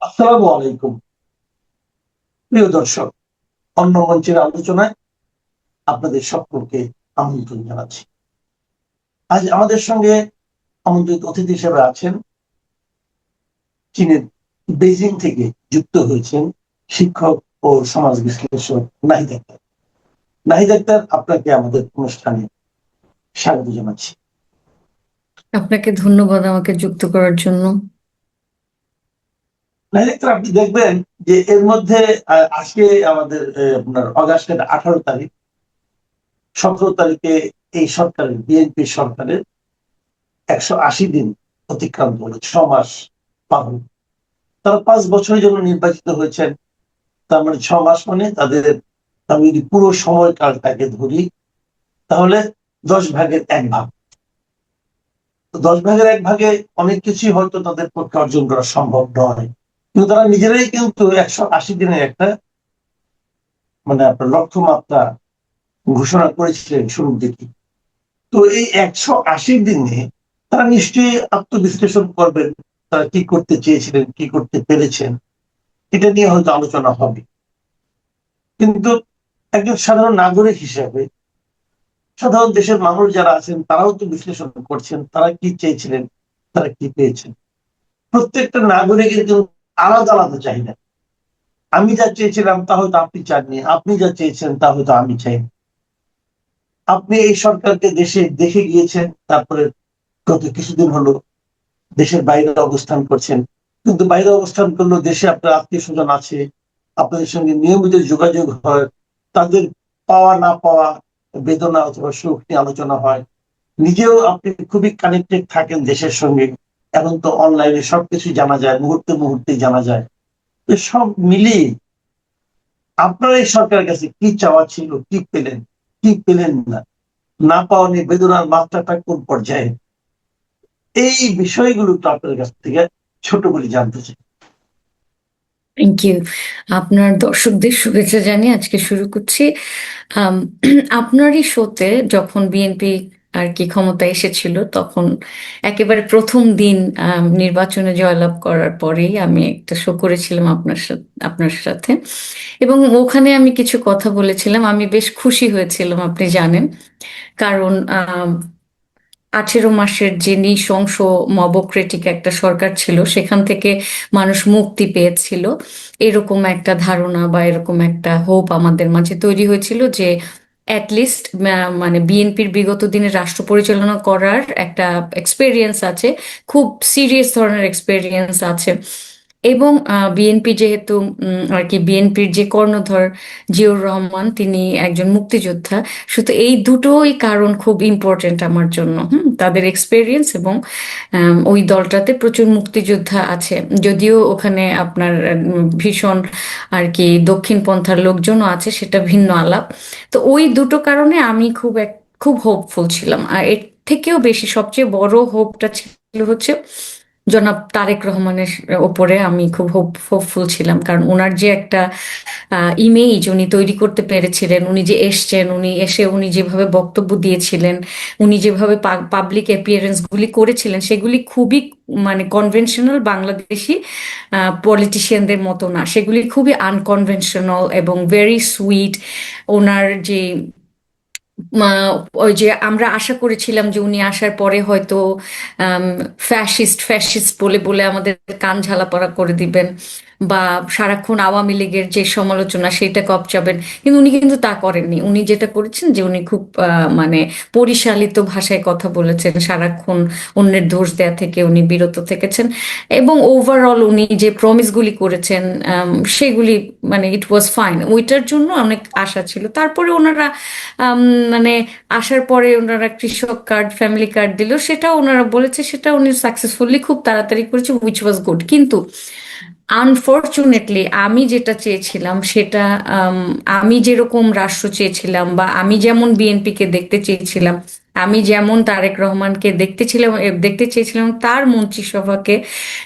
আসসালামু আলাইকুম। প্রিয় দর্শক, অন্য মঞ্চের আলোচনায় আপনাদের সকলকে আমন্ত্রণ জানাচ্ছি। আজ আমাদের সঙ্গে আমন্ত্রিত অতিথি হিসেবে আছেন চীনের বেজিং থেকে যুক্ত হয়েছেন শিক্ষক ও সমাজ বিশ্লেষক নাহিদ আক্তার। নাহিদ আক্তার, আপনাকে আমাদের অনুষ্ঠানে স্বাগত জানাচ্ছি। আপনাকে ধন্যবাদ আমাকে যুক্ত করার জন্য। নাহিদ আক্তার, আপনি দেখবেন যে এর মধ্যে আজকে আমাদের আপনার অগাস্টের 18 তারিখ, 17 তারিখে এই সরকারের, বিএনপি সরকারের 180 দিন অতিক্রান্ত হলো, 6 মাস পার হলো। তারা 5 বছরের জন্য নির্বাচিত হয়েছেন। তার মানে 6 মাস, মানে তাদের, আমি যদি পুরো সময়কালটাকে ধরি তাহলে 10 ভাগের 1 ভাগ। 10 ভাগের 1 ভাগে অনেক কিছুই হয়তো তাদের পক্ষে অর্জন করা সম্ভব নয়, কিন্তু তারা নিজেরাই কিন্তু 180 দিনের একটা মানে আপনার লক্ষ্যমাত্রা ঘোষণা করেছিলেন শুরুর দিকে। তো এই 180 দিনে তারা নিশ্চয়ই আত্মবিশ্লেষণ করবেন, তারা কি করতে চেয়েছিলেন, কি করতে পেরেছেন, এটা নিয়ে হয়তো আলোচনা হবে। কিন্তু একজন সাধারণ নাগরিক হিসেবে সাধারণ দেশের মানুষ যারা আছেন তারাও তো বিশ্লেষণ করছেন, তারা কি চেয়েছিলেন, তারা কি পেয়েছেন। প্রত্যেকটা নাগরিকের কিন্তু আলাদা আলাদা চাহিদা। আমি যা চেয়েছিলাম তা হয়তো আপনি চাননি, আপনি যা চেয়েছেন তা হয়তো আমি চাইনি। আপনি এই সরকারকে দেশে দেখে গিয়েছেন, তারপরে গত কিছুদিন হলো দেশের বাইরে অবস্থান করছেন। কিন্তু বাইরে অবস্থান করলেও দেশে আপনার আত্মীয় স্বজন আছে, আপনাদের সঙ্গে নিয়মিত যোগাযোগ হয়, তাদের পাওয়া না পাওয়া, বেদনা অথবা সুখ নিয়ে আলোচনা হয়। নিজেও আপনি খুবই কানেক্টেড থাকেন দেশের সঙ্গে। এখন তো অনলাইনে সবকিছু জানা যায়, মুহূর্তে মুহূর্তে জানা যায়। তো সব মিলিয়ে আপনার এই সরকারের কাছে কি চাওয়া ছিল, কি পেলেন, কি পেলেন না, না পাওয়া নিয়ে বেদনার মাত্রাটা কোন পর্যায়ে, এই বিষয়গুলো তো আপনার কাছ থেকে ছোট করে জানতে চাই। Thank you. আপনার দর্শকদের শুভেচ্ছা জানিয়ে আজকে শুরু করছি। আম, আপনারই শোতে যখন বিএনপি আর কি ক্ষমতায় এসেছিল, তখন একেবারে প্রথম দিন নির্বাচনে জয়লাভ করার পরেই আমি একটা শো করেছিলাম আপনার সাথে, এবং ওখানে আমি কিছু কথা বলেছিলাম। আমি বেশ খুশি হয়েছিলাম, আপনি জানেন। কারণ 18 মাসের যে নৃশংস মবক্রেটিক একটা সরকার ছিল, সেখান থেকে মানুষ মুক্তি পেয়েছিল, এরকম একটা ধারণা বা এরকম একটা হোপ আমাদের মাঝে তৈরি হয়েছিল যে অ্যাটলিস্ট মানে বিএনপির বিগত দিনে রাষ্ট্র পরিচালনা করার একটা এক্সপেরিয়েন্স আছে, খুব সিরিয়াস ধরনের এক্সপেরিয়েন্স আছে। এবং বিএনপি যেহেতু আর কি বিএনপির যে কর্ণধর জিয়াউর রহমান, তিনি একজন মুক্তিযোদ্ধা। শুধু এই দুটোই কারণ খুব ইম্পর্টেন্ট আমার জন্য। তাদের এক্সপেরিয়েন্স এবং ওই দলটাতে প্রচুর মুক্তিযোদ্ধা আছে, যদিও ওখানে আপনার ভীষণ আর কি দক্ষিণপন্থার লোকজনও আছে, সেটা ভিন্ন আলাপ। তো ওই দুটো কারণে আমি খুব হোপফুল ছিলাম। আর এর থেকেও বেশি সবচেয়ে বড় হোপটা ছিল হচ্ছে জনাব তারেক রহমানের ওপরে। আমি খুব হোপফুল ছিলাম, কারণ ওনার যে একটা ইমেজ উনি তৈরি করতে পেরেছিলেন, উনি যে এসছেন, উনি এসে উনি যেভাবে বক্তব্য দিয়েছিলেন, উনি যেভাবে পাবলিক অ্যাপিয়ারেন্স গুলি করেছিলেন, সেগুলি খুবই মানে কনভেনশনাল বাংলাদেশি পলিটিশিয়ানদের মতো না, সেগুলি খুবই আনকনভেনশনাল এবং ভেরি সুইট। ওনার যে ওই যে আমরা আশা করেছিলাম যে উনি আসার পরে হয়তো ফ্যাসিস্ট ফ্যাসিস্ট বলে বলে আমাদের কান ঝালাপালা করে দিবেন, বা সারাক্ষণ আওয়ামী লীগের যে সমালোচনা সেটা কপচাবেন, কিন্তু উনি কিন্তু তা করেননি। উনি যেটা করেছেন যে উনি খুব মানে পরিশালিত ভাষায় কথা বলেছেন, সারাক্ষণ অন্যের দোষ দেয়া থেকে উনি বিরত থেকেছেন। এবং ওভারঅল উনি যে প্রমিসগুলি করেছেন, সেগুলি মানে ইট ওয়াজ ফাইন। ওইটার জন্য অনেক আশা ছিল। তারপরে ওনারা আম, মানে আসার পরে ওনারা কৃষক কার্ড, ফ্যামিলি কার্ড দিল, সেটা ওনারা বলেছে সেটা উনি সাকসেসফুলি খুব তাড়াতাড়ি করেছে, উইচ ওয়াজ গুড। কিন্তু আনফর্চুনেটলি আমি যেটা চেয়েছিলাম সেটা, আমি যেরকম রাষ্ট্র চেয়েছিলাম বা আমি যেমন বিএনপিকে দেখতে চেয়েছিলাম, আমি যেমন তারেক রহমানকে দেখতে চেয়েছিলাম, তার মন্ত্রিসভাকে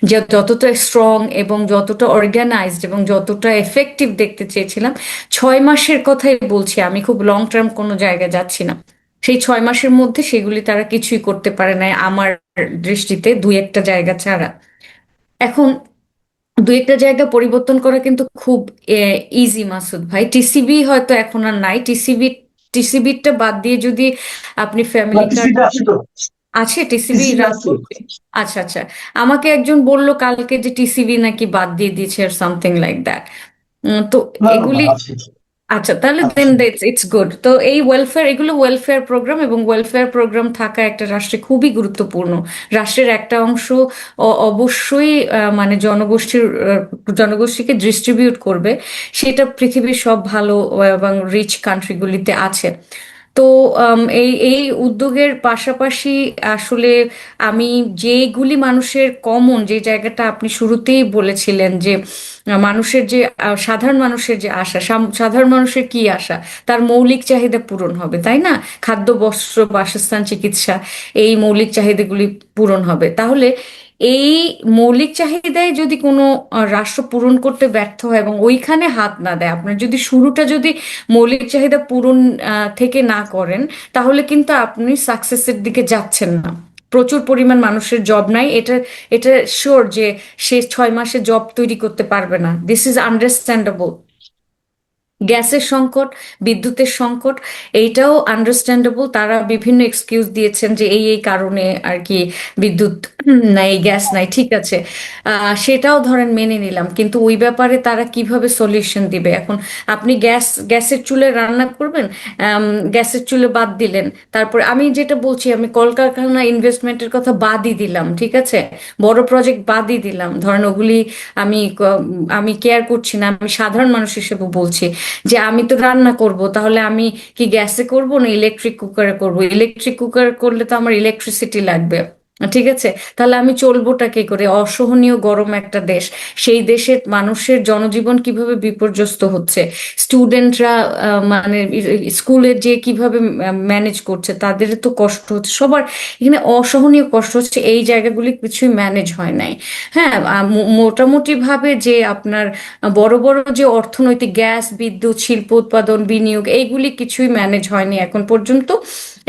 যে যতটা স্ট্রং এবং যতটা অর্গানাইজড এবং যতটা এফেক্টিভ দেখতে চেয়েছিলাম, 6 মাসের কথাই বলছি, আমি খুব লং টার্ম কোনো জায়গায় যাচ্ছি না, সেই 6 মাসের মধ্যে সেগুলি তারা কিছুই করতে পারে নাই আমার দৃষ্টিতে, দুই একটা জায়গা ছাড়া। এখন দু একটা জায়গা পরিবর্তন করা কিন্তু খুব ইজি মাসুদ ভাই। টিসিবি হয়তো এখন আর নাই, টিসিবিটা বাদ দিয়ে যদি আপনি না, ফ্যামিলি কার্ড টিসিটা আছে তো, আছে, টিসিবি টিসিটা রান আছে। করবে। আচ্ছা আচ্ছা, আমাকে একজন বললো কালকে যে টিসিবি নাকি বাদ দিয়ে দিয়েছে আর সামথিং লাইক দ্যাট। তো না না না, এগুলি, আছে আচ্ছা তাহলে দেন আছে। It's good. তো এই ওয়েলফেয়ার, এগুলো ওয়েলফেয়ার প্রোগ্রাম, এবং ওয়েলফেয়ার প্রোগ্রাম থাকা একটা রাষ্ট্রে খুবই গুরুত্বপূর্ণ। রাষ্ট্রের একটা অংশ অবশ্যই মানে জনগোষ্ঠীকে ডিস্ট্রিবিউট করবে। সেটা পৃথিবীর সব ভালো এবং রিচ কান্ট্রিগুলিতে আছে। তো এই এই উদ্যোগের পাশাপাশি আসলে আমি যেগুলি মানুষের কমন, যে জায়গাটা আপনি শুরুতেই বলেছিলেন যে মানুষের যে সাধারণ মানুষের যে আশা, সাধারণ মানুষের কি আশা, তার মৌলিক চাহিদা পূরণ হবে, তাই না? খাদ্য, বস্ত্র, বাসস্থান, চিকিৎসা, এই মৌলিক চাহিদাগুলি পূরণ হবে। তাহলে এই মৌলিক চাহিদায় যদি কোনো রাষ্ট্র পূরণ করতে ব্যর্থ হয় এবং ওইখানে হাত না দেয়, আপনার যদি শুরুটা যদি মৌলিক চাহিদা পূরণ থেকে না করেন, তাহলে কিন্তু আপনি সাকসেসের দিকে যাচ্ছেন না। প্রচুর পরিমাণ মানুষের জব নাই, এটা এটা শিওর যে সে 6 মাসে জব তৈরি করতে পারবে না। This is understandable. গ্যাসের সংকট, বিদ্যুতের সংকট, এইটাও আন্ডারস্ট্যান্ডেবল। তারা বিভিন্ন এক্সকিউজ দিয়েছেন যে এই কারণে আর কি বিদ্যুৎ নাই, গ্যাস নাই, ঠিক আছে। সেটাও ধরেন মেনে নিলাম, কিন্তু ওই ব্যাপারে তারা কিভাবে সলিউশন দিবে এখন? আপনি গ্যাসের চুলে রান্না করবেন, গ্যাসের চুলে বাদ দিলেন। তারপরে আমি যেটা বলছি, আমি কলকারখানা ইনভেস্টমেন্টের কথা বাদই দিলাম, ঠিক আছে, বড় প্রজেক্ট বাদই দিলাম, ধরেন ওগুলি আমি আমি কেয়ার করছি না। আমি সাধারণ মানুষ হিসেবে বলছি যে আমি তো রান্না করব, তাহলে আমি কি গ্যাসে করব না ইলেকট্রিক কুকারে করব? ইলেকট্রিক কুকার করলে তো আমার ইলেকট্রিসিটি লাগবে, ঠিক আছে। তাহলে আমি চলবোটা কি করে? অসহনীয় গরম একটা দেশ, সেই দেশের মানুষের জনজীবন কিভাবে বিপর্যস্ত হচ্ছে, স্টুডেন্টরা মানে স্কুলে যে কিভাবে ম্যানেজ করছে, তাদের তো কষ্ট হচ্ছে, সবার এখানে অসহনীয় কষ্ট হচ্ছে। এই জায়গাগুলি কিছুই ম্যানেজ হয় নাই। হ্যাঁ, মোটামুটি ভাবে যে আপনার বড় বড় যে অর্থনৈতিক, গ্যাস, বিদ্যুৎ, শিল্প উৎপাদন, বিনিয়োগ, এইগুলি কিছুই ম্যানেজ হয়নি এখন পর্যন্ত।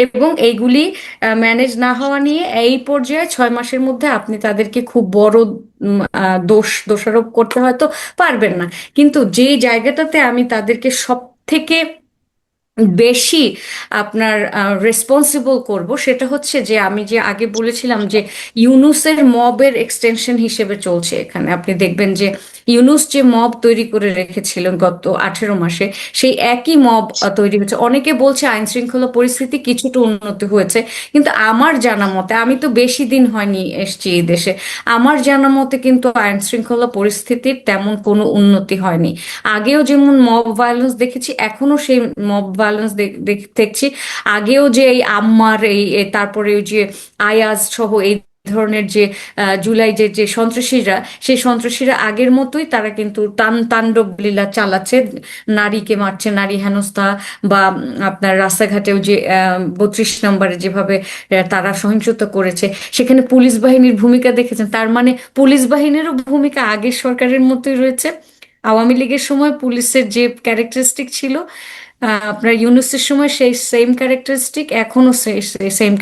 এবং এইগুলি ম্যানেজ না হওয়া নিয়ে এই পর্যায়ে 6 মাসের মধ্যে আপনি তাদেরকে খুব বড় দোষারোপ করতে হয়তো পারবেন না। কিন্তু যে জায়গাটাতে আমি তাদেরকে সব থেকে বেশি আপনার রেসপন্সিবল করব, সেটা হচ্ছে যে আমি যে আগে বলেছিলাম যে ইউনুসের মবের এক্সটেনশন হিসেবে চলছে এখানে। আপনি দেখবেন যে ইউনুস যে মব তৈরি করে রেখেছিলেন গত 18 মাসে, সেই একই মব তৈরি হচ্ছে। অনেকে বলছে আইন শৃঙ্খলা পরিস্থিতি কিছুটা উন্নতি হয়েছে, কিন্তু আমার জানা মতে, আমি তো বেশি দিন হয়নি এসছি এই দেশে, আমার জানা মতে কিন্তু আইন শৃঙ্খলা পরিস্থিতির তেমন কোনো উন্নতি হয়নি। আগেও যেমন মব ভায়োলেন্স দেখেছি, এখনো সেই মব ভায়োলেন্স দেখছি। আগেও যে এই আম্মার তারপরে ওই যে আয়াজ সহ এই ধরনের যে জুলাই যে যে সন্ত্রাসীরা, সেই সন্ত্রাসীরা আগের মতোই তারা কিন্তু তাণ্ডব লীলা চালাচ্ছে, নারীকে মারছে, নারী হেনস্থা, বা আপনার রাস্তাঘাটেও যে 32 নম্বরে যেভাবে তারা সহিংসতা করেছে, সেখানে পুলিশ বাহিনীর ভূমিকা দেখেছেন। তার মানে পুলিশ বাহিনীরও ভূমিকা আগের সরকারের মতোই রয়েছে। আওয়ামী লীগের সময় পুলিশের যে ক্যারেক্টারিস্টিক ছিল, আপনার ইউনূসের সময় সেই সেম ক্যারেক্টারিস্টিক, এখনো সেই সেম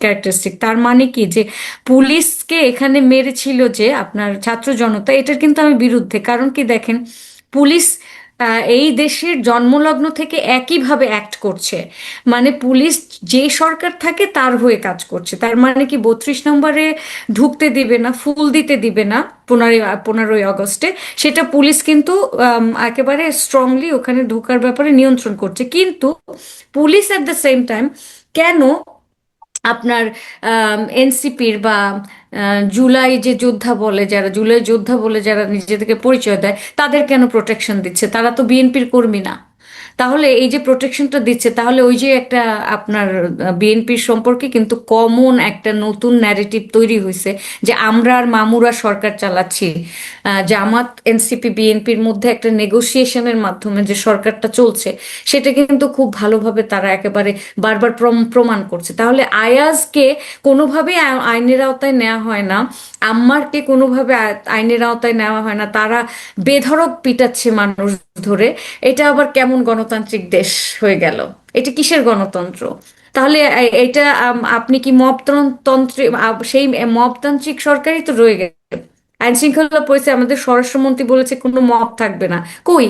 ক্যারেক্টারিস্টিক। তার মানে কি যে পুলিশকে এখানে মেরেছিল যে আপনার ছাত্র জনতা, এটার কিন্তু আমি বিরুদ্ধে। কারণ কি দেখেন, পুলিশ এই দেশের জন্মলগ্ন থেকে একইভাবে অ্যাক্ট করছে। মানে পুলিশ যে সরকার থাকে তার হয়ে কাজ করছে। তার মানে কি 32 নম্বরে ঢুকতে দিবে না, ফুল দিতে দিবে না 15ই আগস্টে, সেটা পুলিশ কিন্তু একেবারে স্ট্রংলি ওখানে ঢোকার ব্যাপারে নিয়ন্ত্রণ করছে। কিন্তু police at the same time কেন আপনার এনসিপির বা জুলাই যে যোদ্ধা বলে যারা, জুলাই যোদ্ধা বলে যারা নিজেদেরকে পরিচয় দেয়, তাদের কেন প্রোটেকশন দিচ্ছে? তারা তো বিএনপির কর্মী না। তাহলে এই যে প্রোটেকশনটা দিচ্ছে, তাহলে ওই যে একটা আপনার বিএনপির সম্পর্কে কিন্তু কমন একটা নতুন ন্যারেটিভ তৈরি হয়েছে যে আমরা আর মামুরা সরকার চালাচ্ছি। জামাত, এনসিপি, বিএনপির মধ্যে একটা নেগোসিয়েশনের মাধ্যমে যে সরকারটা চলছে, সেটা কিন্তু খুব ভালোভাবে তারা একেবারে বারবার প্রমাণ করছে। তাহলে আয়াজকে কোনোভাবে আইনের আওতায় নেওয়া হয় না, আম্মারকে কোনোভাবে আইনের আওতায় নেওয়া হয় না, তারা বেধড়ক পিটাচ্ছে মানুষ ধরে। এটা আবার কেমন গণতান্ত্রিক দেশ হয়ে গেল? এটা কিসের গণতন্ত্র? তাহলে এটা আপনি কি মবতন্ত্রে, সেই মবতান্ত্রিক সরকারই তো রয়ে গেছে। আইন শৃঙ্খলা পরিস্থিতি, আমাদের স্বরাষ্ট্রমন্ত্রী বলেছে কোনো মব থাকবে না, কই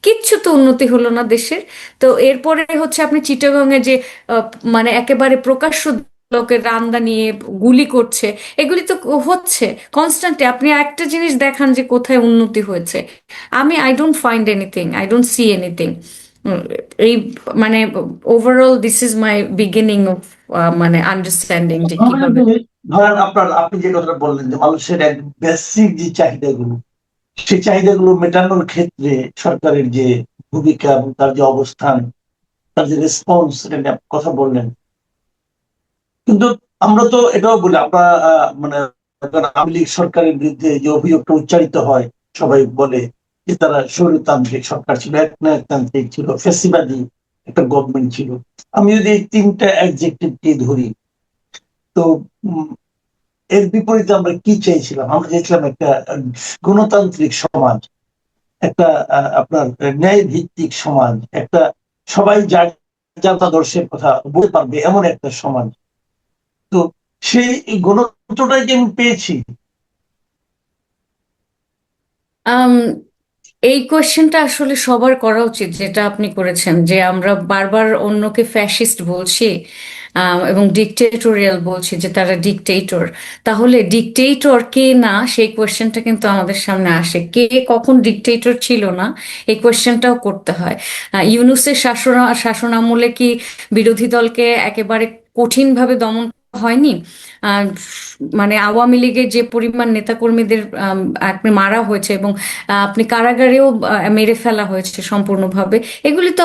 কিচ্ছু তো উন্নতি হলো না দেশের। তো এরপরে হচ্ছে আপনি চিটাগংয়ে যে আহ, মানে একেবারে প্রকাশ্য লোকের রান্দা নিয়ে গুলি করছে, এগুলি তো হচ্ছে কনস্ট্যান্টলি। আপনি একটা জিনিস দেখান যে কোথায় উন্নতি হয়েছে। I don't find anything, I don't see anything. এই মানে overall this is my beginning of মানে আন্ডারস্ট্যান্ডিং যে আমরা কিভাবে। যদি ধরেন আপনি যে কথাটা বললেন যে মানুষের এক বেসিক যে চাহিদাগুলো, সেই চাহিদাগুলো মেটানোর ক্ষেত্রে সরকারের যে ভূমিকা এবং তার যে অবস্থান, তার যে রেসপন্স, এটা নিয়ে আপনি কথা বললেন। কিন্তু আমরা তো এটাও বলি, আমরা মানে আওয়ামী লীগ সরকারের বিরুদ্ধে যে অভিযোগটা উচ্চারিত হয়, সবাই বলে যে তারা স্বৈরতান্ত্রিক সরকার ছিল, একনায়কতান্ত্রিক ছিল, ফ্যাসিবাদী একটা গভর্নমেন্ট ছিল। আমি যদি এই তিনটা অ্যাডজেক্টিভকে ধরি, তো এর বিপরীতে আমরা কি চাইছিলাম? আমরা চাইছিলাম একটা গণতান্ত্রিক সমাজ, একটা আপনার ন্যায় ভিত্তিক সমাজ, একটা সবাই যার যার আদর্শের কথা বলতে পারবে এমন একটা সমাজ। তো সেই গণতন্ত্রটাই যে আমি পেয়েছি। আম, এই কোয়েশ্চেনটা আসলে সবার করা উচিত, যেটা আপনি করেছেন, যে আমরা বারবার অন্যকে ফ্যাসিস্ট বলছি এবং ডিকটেটোরিয়াল বলছি, যে তারা ডিকটেটর। তাহলে ডিকটেটর কে না, সেই কোয়েশ্চেনটা কিন্তু আমাদের সামনে আসে, কে কখন ডিকটেটর ছিল না, এই কোয়েশ্চেনটাও করতে হয়। ইউনূসের শাসনামলে কি বিরোধী দলকে একেবারে কঠিনভাবে দমন করা হয়নি? আহ, মানে আওয়ামী লীগের যে পরিমাণ নেতাকর্মীদের আপনি মারা হয়েছে, এবং আপনি কারাগারেও মেরে ফেলা হয়েছে সম্পূর্ণভাবে, এগুলি তো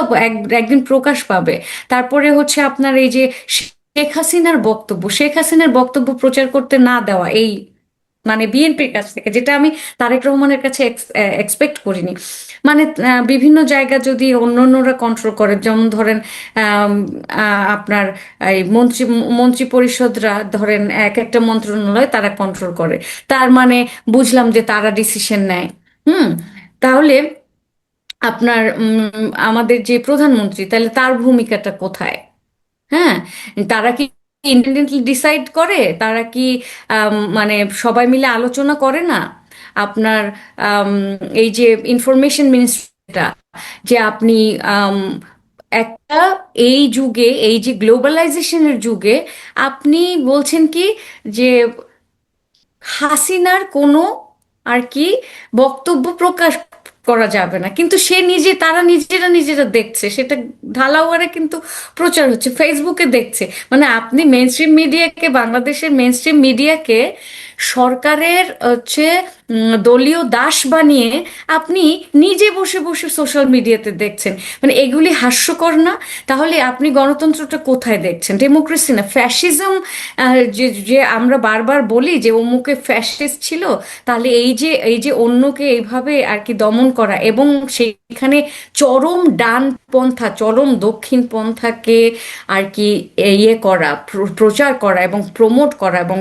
একদিন প্রকাশ পাবে। তারপরে হচ্ছে আপনার এই যে শেখ হাসিনার বক্তব্য প্রচার করতে না দেওয়া, এই মানে বিএনপির কাছ থেকে, যেটা আমি তারেক রহমানের কাছে এক্সপেক্ট করিনি। মানে বিভিন্ন জায়গা যদি অন্যান্যরা কন্ট্রোল করে, যেমন ধরেন আম, আপনার এই মন্ত্রী পরিষদরা ধরেন এক একটা মন্ত্রণালয় তারা কন্ট্রোল করে, তার মানে বুঝলাম যে তারা ডিসিশন নেয়। হুম। তাহলে আপনার আমাদের যে প্রধানমন্ত্রী, তাহলে তার ভূমিকাটা কোথায়? হ্যাঁ, তারা কি ইন্ডিপেন্ডেন্টলি ডিসাইড করে? তারা কি মানে সবাই মিলে আলোচনা করে না? আপনার আম, এই যে ইনফরমেশন মিনিস্ট্রিটা, যে আপনি আম, একটা এই যুগে, এই যে গ্লোবালাইজেশনের যুগে, আপনি বলছেন কি যে হাসিনার কোনো আর কি বক্তব্য প্রকাশ করা যাবে না, কিন্তু সে নিজে, তারা নিজেরা দেখছে সেটা, ঢালাওয়ারে কিন্তু প্রচার হচ্ছে, ফেসবুকে দেখছে। মানে আপনি মেইনস্ট্রিম মিডিয়াকে, বাংলাদেশের মেইনস্ট্রিম মিডিয়াকে সরকারের হচ্ছে দলীয় দাস বানিয়ে আপনি নিজে বসে বসে সোশ্যাল মিডিয়াতে দেখছেন। মানে এগুলি হাস্যকর না? তাহলে আপনি গণতন্ত্রটা কোথায় দেখছেন? ডেমোক্রেসি না ফ্যাসিজম? যে যে আমরা বারবার বলি যে অমুকে ফ্যাসিস্ট ছিল, তাহলে এই যে অন্যকে এইভাবে আর কি দমন করা, এবং সেখানে চরম ডানপন্থা, চরম দক্ষিণ পন্থাকে আর কি ইয়ে করা, প্রচার করা এবং প্রমোট করা, এবং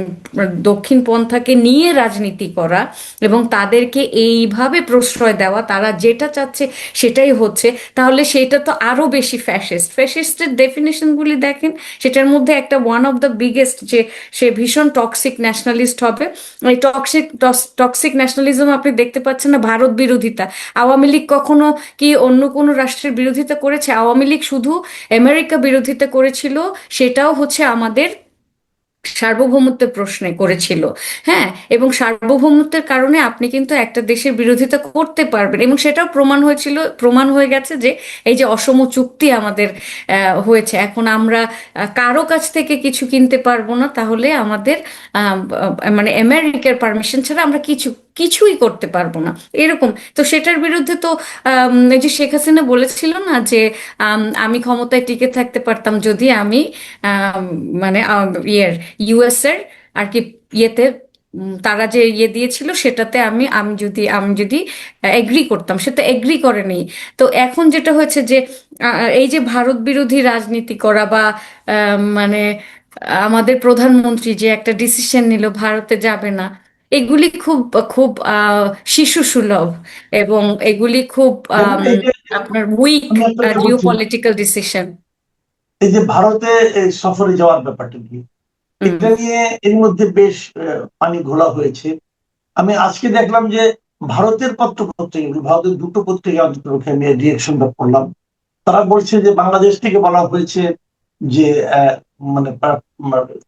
দক্ষিণ পন্থাকে নিয়ে রাজনীতি করা, এবং তাদেরকে এইভাবে প্রশ্রয় দেওয়া, তারা যেটা চাচ্ছে সেটাই হচ্ছে, তাহলে সেটা তো আরো বেশি ফ্যাসিস্ট। ফ্যাসিস্টের ডেফিনেশনগুলি দেখেন, সেটার মধ্যে একটা ওয়ান অফ দ্য বিগেস্ট, যে সে ভীষণ টক্সিক ন্যাশনালিস্ট হবে। এই টক্সিক ন্যাশনালিজম আপনি দেখতে পাচ্ছেন না, ভারত বিরোধিতা। আওয়ামী লীগ কখনো কি অন্য কোনো রাষ্ট্রের বিরোধিতা করেছে? আওয়ামী লীগ শুধু আমেরিকা বিরোধিতা করেছিল, সেটাও হচ্ছে আমাদের সার্বভৌমত্বের প্রশ্নে করেছিল। হ্যাঁ, এবং সার্বভৌমত্বের কারণে আপনি কিন্তু একটা দেশের বিরোধিতা করতে পারবেন, এবং সেটাও প্রমাণ হয়ে গেছে যে এই যে অসম চুক্তি আমাদের হয়েছে, এখন আমরা কারো কাছ থেকে কিছু কিনতে পারবো না, তাহলে আমাদের মানে আমেরিকার পারমিশন ছাড়া আমরা কিছুই করতে পারবো না, এরকম। তো সেটার বিরুদ্ধে তো এই যে শেখ হাসিনা বলেছিল না যে আমি ক্ষমতায় টিকে থাকতে পারতাম যদি আমি আম, মানে ইউএস এর আর কি ইয়েতে, তারা যে ইয়ে দিয়েছিল সেটাতে আমি যদি এগ্রি করতাম, সে তো এগ্রি করেনি। তো এখন যেটা হয়েছে যে এই যে ভারত বিরোধী রাজনীতি করা, বা মানে আমাদের প্রধানমন্ত্রী যে একটা ডিসিশন নিল ভারতে যাবে না, এগুলি খুব খুব শিশু সুলভ, এবং এগুলি খুব এবং এই যে আপনার উইক আমি আপনাকে জিও বলছি, পলিটিক্যাল ডিসিশন। এই যে ভারতে এই সফরে যাওয়ার ব্যাপারটা কি, এটা নিয়ে এর মধ্যে বেশ পানি ঘোলা হয়েছে। আমি আজকে দেখলাম যে ভারতের পত্রিকা, ভারতের দুটো পত্রিকা অন্তত নিয়ে রিয়েকশনটা পড়লাম। তারা বলছে যে বাংলাদেশ থেকে বলা হয়েছে যে মানে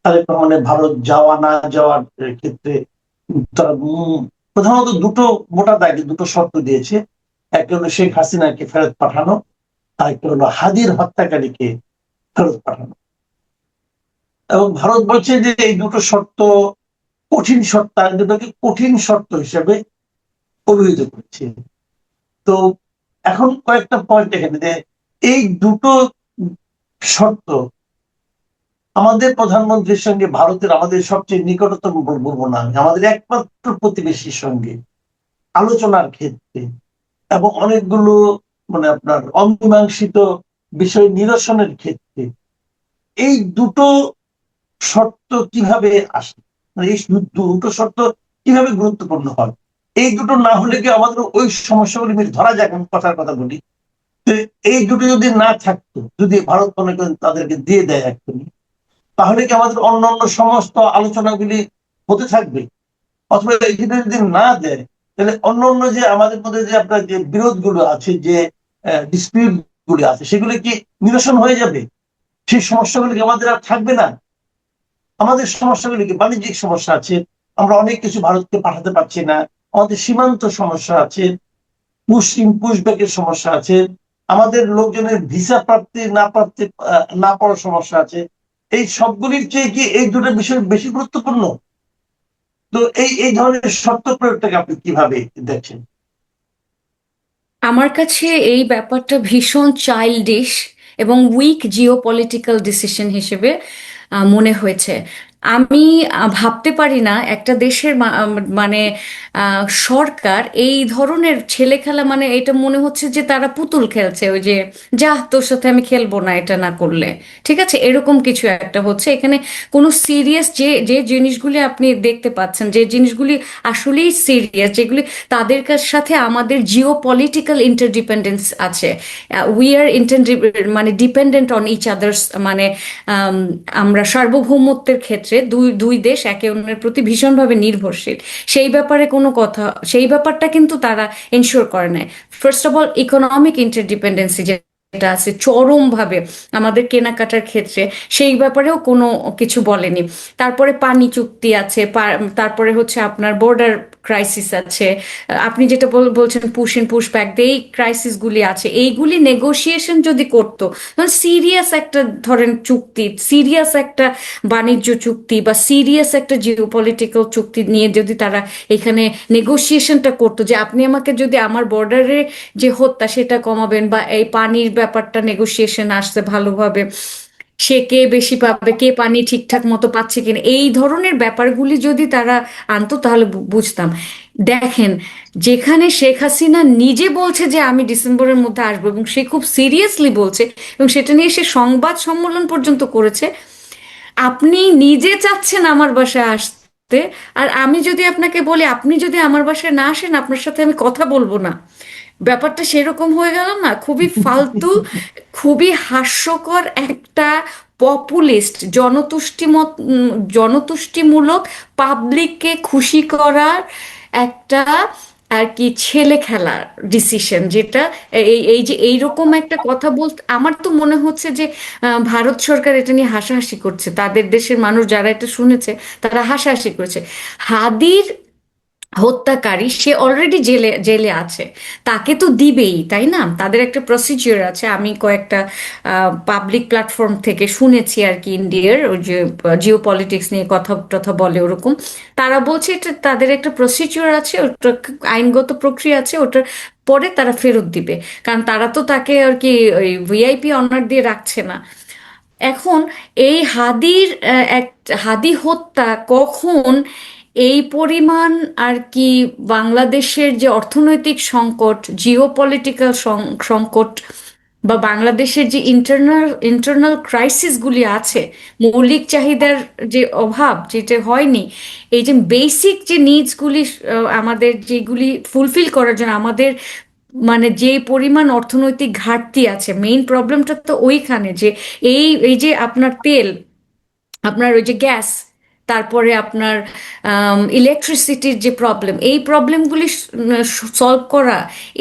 তারেক রহমানের ভারত যাওয়া না যাওয়ার ক্ষেত্রে তারা প্রধানত দুটো মোটা দাগে দুটো শর্ত দিয়েছে। একটা হলো শেখ হাসিনাকে ফেরত পাঠানো, আর একটা হলো হাদির হত্যাকারীকে ফেরত পাঠানো। এবং ভারত বলছে যে এই দুটো শর্ত কঠিন শর্ত, দুটোকে কঠিন শর্ত হিসেবে অভিহিত করেছে। তো এখন কয়েকটা পয়েন্ট এখানে যে এই দুটো শর্ত আমাদের প্রধানমন্ত্রীর সঙ্গে ভারতের, আমাদের সবচেয়ে নিকটতম বলবো না, আমাদের একমাত্র প্রতিবেশীর সঙ্গে আলোচনার ক্ষেত্রে এবং অনেকগুলো মানে আপনার অমীমাংসিত বিষয় নিরসনের ক্ষেত্রে এই দুটো শর্ত কিভাবে আসে, মানে এই দুটো শর্ত কিভাবে গুরুত্বপূর্ণ হয়। এই দুটো না হলে কি আমাদের ওই সমস্যাগুলি ধরা যাক, আমি কথার কথা বলি, এই দুটো যদি না থাকতো, যদি ভারত মনে করেন তাদেরকে দিয়ে দেয় এক্ষুনি, তাহলে কি আমাদের অন্যান্য সমস্ত আলোচনাগুলি হতে থাকবে? অথবা এই দুটো যদি না দেয়, তাহলে অন্যান্য যে আমাদের মধ্যে যে আপনার যে বিরোধগুলো আছে, যে ডিসপিউট গুলি আছে, সেগুলো কি নিরসন হয়ে যাবে? সেই সমস্যাগুলি কি আমাদের আর থাকবে না? আমাদের সমস্যাগুলি কি বাণিজ্যিক সমস্যা আছে, আমরা অনেক কিছু ভারতকে পাঠাতে পারছি না, আমাদের সীমান্ত সমস্যা আছে, পুশব্যাকের সমস্যা আছে, আমাদের লোকজনের ভিসা প্রাপ্তি না পাওয়ার সমস্যা আছে। এই সবগুলির চেয়ে কি এই দুটো বিষয় বেশি গুরুত্বপূর্ণ? তো এই এই ধরনের শর্ত প্রয়োগটাকে আপনি কিভাবে দেখছেন? আমার কাছে এই ব্যাপারটা ভীষণ চাইল্ডিশ এবং উইক জিওপলিটিক্যাল ডিসিশন হিসেবে মনে হয়েছে। আমি ভাবতে পারি না একটা দেশের মানে সরকার এই ধরনের ছেলে খেলা, মানে এটা মনে হচ্ছে যে তারা পুতুল খেলছে, ওই যে যা তোর সাথে আমি খেলবো না এটা না করলে, ঠিক আছে, এরকম কিছু একটা হচ্ছে এখানে। কোনো সিরিয়াস যে যে জিনিসগুলি আপনি দেখতে পাচ্ছেন, যে জিনিসগুলি আসলেই সিরিয়াস, যেগুলি তাদের সাথে আমাদের জিও পলিটিক্যাল ইন্টারডিপেন্ডেন্স আছে, উই আর মানে ডিপেন্ডেন্ট অন ইচ আদার্স, মানে আম, আমরা সার্বভৌমত্বের ক্ষেত্রে দুই দুই দেশ একে অন্যের প্রতি ভীষণভাবে নির্ভরশীল। সেই ব্যাপারে কোনো কথা, সেই ব্যাপারটা কিন্তু তারা এনশিওর করে নেয়। ফার্স্ট অফ অল ইকোনমিক ইন্টারডিপেন্ডেন্সি যেটা আছে চরমভাবে আমাদের কেনাকাটার ক্ষেত্রে, সেই ব্যাপারেও কোনো কিছু বলেনি। তারপরে পানি চুক্তি আছে, তারপরে হচ্ছে আপনার বর্ডার ক্রাইসিস আছে, আপনি যেটা বলছেন পুশ ইন পুশ ব্যাক, এই ক্রাইসিসগুলি আছে, এইগুলি নেগোসিয়েশন যদি করতো, সিরিয়াস একটা ধরেন চুক্তি, সিরিয়াস একটা বাণিজ্য চুক্তি বা সিরিয়াস একটা জিওপলিটিক্যাল চুক্তি নিয়ে যদি তারা এখানে নেগোসিয়েশনটা করতো, যে আপনি আমাকে যদি আমার বর্ডারে যে হত্যা সেটা কমাবেন, বা এই পানির ব্যাপারটা নেগোসিয়েশন আসছে ভালোভাবে, সে কে বেশি পাবে, কে পানি ঠিকঠাক মতো পাচ্ছে কিনা, এই ধরনের ব্যাপারগুলি যদি তারা আনতো তাহলে বুঝতাম। দেখেন, যেখানে শেখ হাসিনা নিজে বলছে যে আমি ডিসেম্বরের মধ্যে আসবো, এবং সে খুব সিরিয়াসলি বলছে, এবং সেটা নিয়ে সে সংবাদ সম্মেলন পর্যন্ত করেছে, আপনি নিজে চাচ্ছেন আমার বাসায় আসতে, আর আমি যদি আপনাকে বলি আপনি যদি আমার বাসায় না আসেন আপনার সাথে আমি কথা বলবো না, ব্যাপারটা সেরকম হয়ে গেল না? খুবই ফালতু, খুবই হাস্যকর একটা পপুলিস্ট জনতুষ্টিমূলক পাবলিককে খুশি করার একটা আর কি ছেলে খেলার ডিসিশন, যেটা এই এই যে এইরকম একটা কথা বলতে আমার তো মনে হচ্ছে যে ভারত সরকার এটা নিয়ে হাসাহাসি করছে, তাদের দেশের মানুষ যারা এটা শুনেছে তারা হাসাহাসি করেছে। হাদির হত্যাকারী সে অলরেডি জেলে জেলে আছে, তাকে তো দিবেই, তাই না? তাদের একটা প্রসিজিওর আছে, আমি কয়েকটা পাবলিক প্ল্যাটফর্ম থেকে শুনেছি আর কি, ইন্ডিয়ার ওই যে জিও পলিটিক্স নিয়ে কথা টথা বলে ওরকম, তারা বলছে এটা তাদের একটা প্রসিজিওর আছে, ওটা আইনগত প্রক্রিয়া আছে, ওটার পরে তারা ফেরত দিবে, কারণ তারা তো তাকে আর কি ওই ভিআইপি অনার দিয়ে রাখছে না। এখন এই হাদি হত্যা কখন এই পরিমাণ আর কি বাংলাদেশের যে অর্থনৈতিক সংকট, জিও পলিটিক্যাল সংকট, বা বাংলাদেশের যে ইন্টারনাল ক্রাইসিসগুলি আছে, মৌলিক চাহিদার যে অভাব যেটা হয়নি, এই যে বেসিক যে নিডসগুলি আমাদের যেগুলি ফুলফিল করার জন্য আমাদের মানে যে পরিমাণ অর্থনৈতিক ঘাটতি আছে, মেইন প্রবলেমটা তো ওইখানে, যে এই এই যে আপনার তেল, আপনার ওই যে গ্যাস, তারপরে আপনার ইলেকট্রিসিটির যে প্রবলেম, এই প্রবলেমগুলি সলভ করা,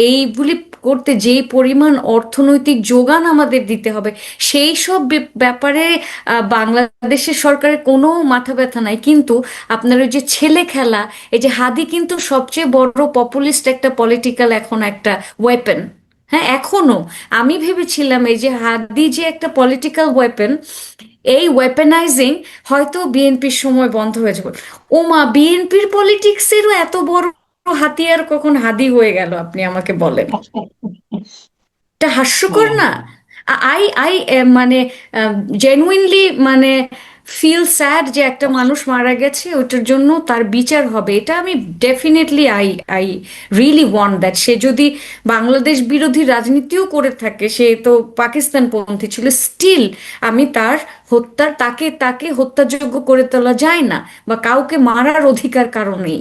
এইগুলি করতে যেই পরিমাণ অর্থনৈতিক যোগান আমাদের দিতে হবে, সেই সব ব্যাপারে বাংলাদেশের সরকারের কোনো মাথা ব্যথা নাই। কিন্তু আপনার ওই যে ছেলে খেলা, এই যে হাদি কিন্তু সবচেয়ে বড় পপুলিস্ট একটা পলিটিক্যাল এখন একটা ওয়েপেন। হ্যাঁ, এখনো আমি ভেবেছিলাম এই যে হাদি যে একটা পলিটিক্যাল ওয়েপেন, এই ওয়েপেনাইজিং হয়তো বিএনপির সময় বন্ধ হয়ে যাবে। ওমা, বিএনপির পলিটিক্সেরও এত বড় হাতিয়ার কখন হাদি হয়ে গেল, আপনি আমাকে বলেন। এটা হাস্যকর না? আই আই মানে জেনুইনলি মানে ফিল স্যাড যে একটা মানুষ মারা গেছে, ওটার জন্য তার বিচার হবে, এটা আমি definitely I I really want that. সে যদি বাংলাদেশ বিরোধী রাজনীতিও করে থাকে, সে তো পাকিস্তানপন্থী ছিল, স্টিল আমি তার হত্যার, তাকে তাকে হত্যাযোগ্য করে তোলা যায় না, বা কাউকে মারার অধিকার কারো নেই।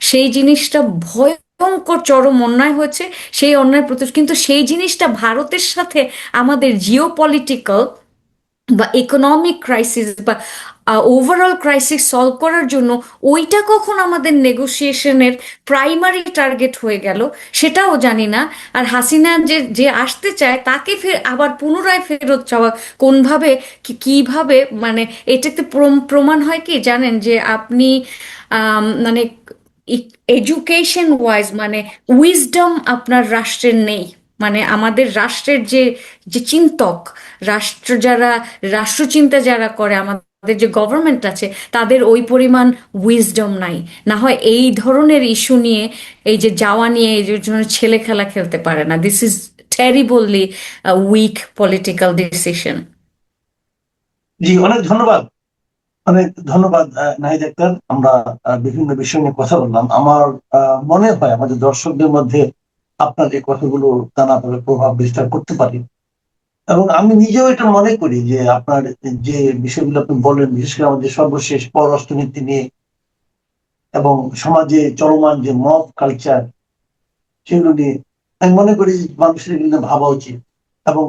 সেই জিনিসটা ভয়ঙ্কর চরম অন্যায় হয়েছে, সেই অন্যায় প্রতি, কিন্তু সেই জিনিসটা ভারতের সাথে আমাদের জিও পলিটিক্যাল বা ইকোনমিক ক্রাইসিস বা ওভারঅল ক্রাইসিস সলভ করার জন্য ওইটা কখন আমাদের নেগোসিয়েশনের প্রাইমারি টার্গেট হয়ে গেল, সেটাও জানি না। আর হাসিনা যে যে আসতে চায়, তাকে ফের আবার পুনরায় ফেরত চাওয়া কোনভাবে, কিভাবে, মানে এটাতে প্রমাণ হয় কি জানেন, যে আপনি মানে এডুকেশন ওয়াইজ মানে উইজডম আপনার রাষ্ট্রের নেই। মানে আমাদের রাষ্ট্রের যে যে চিন্তক, রাষ্ট্র যারা, রাষ্ট্রচিন্তা যারা করে, আমাদের যে গভর্নমেন্ট আছে, তাদের ওই পরিমাণ উইজডম নাই। না হয় এই ধরনের ইস্যু নিয়ে, এই যে যাওয়া নিয়ে এই জন্য ছেলে খেলা খেলতে পারে না। This is terribly weak political decision. জি, অনেক ধন্যবাদ। অনেক ধন্যবাদ নাহিদ আক্তার। আমরা বিভিন্ন বিষয় নিয়ে কথা বললাম। আমার মনে হয় আমাদের দর্শকদের মধ্যে আপনার এই কথাগুলো নানাভাবে প্রভাব বিস্তার করতে পারে, এবং আমি নিজেও এটা মনে করি যে আপনার যে বিষয়গুলো আপনি বলেন, বিশেষ করে আমাদের সর্বশেষ পররাষ্ট্রনীতি নিয়ে এবং সমাজে চলমান যে মব কালচার, সেগুলো নিয়ে আমি মনে করি যে মানুষের এগুলো নিয়ে ভাবা উচিত, এবং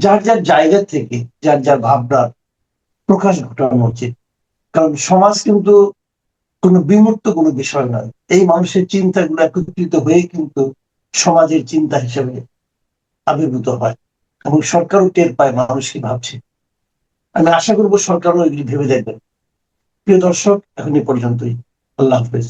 যার যার জায়গা থেকে যার যার ভাবনার প্রকাশ ঘটানো উচিত। কারণ সমাজ কিন্তু কোনো বিমূর্ত কোনো বিষয় নয়। এই মানুষের চিন্তাগুলো একত্রিত হয়ে কিন্তু সমাজের চিন্তা হিসেবে আবির্ভূত হয়, এবং সরকারও টের পায় মানুষ কি ভাবছে। আমি আশা করবো সরকারও এগুলি ভেবে দেখবেন। প্রিয় দর্শক, এখন এ পর্যন্তই। আল্লাহ হাফেজ।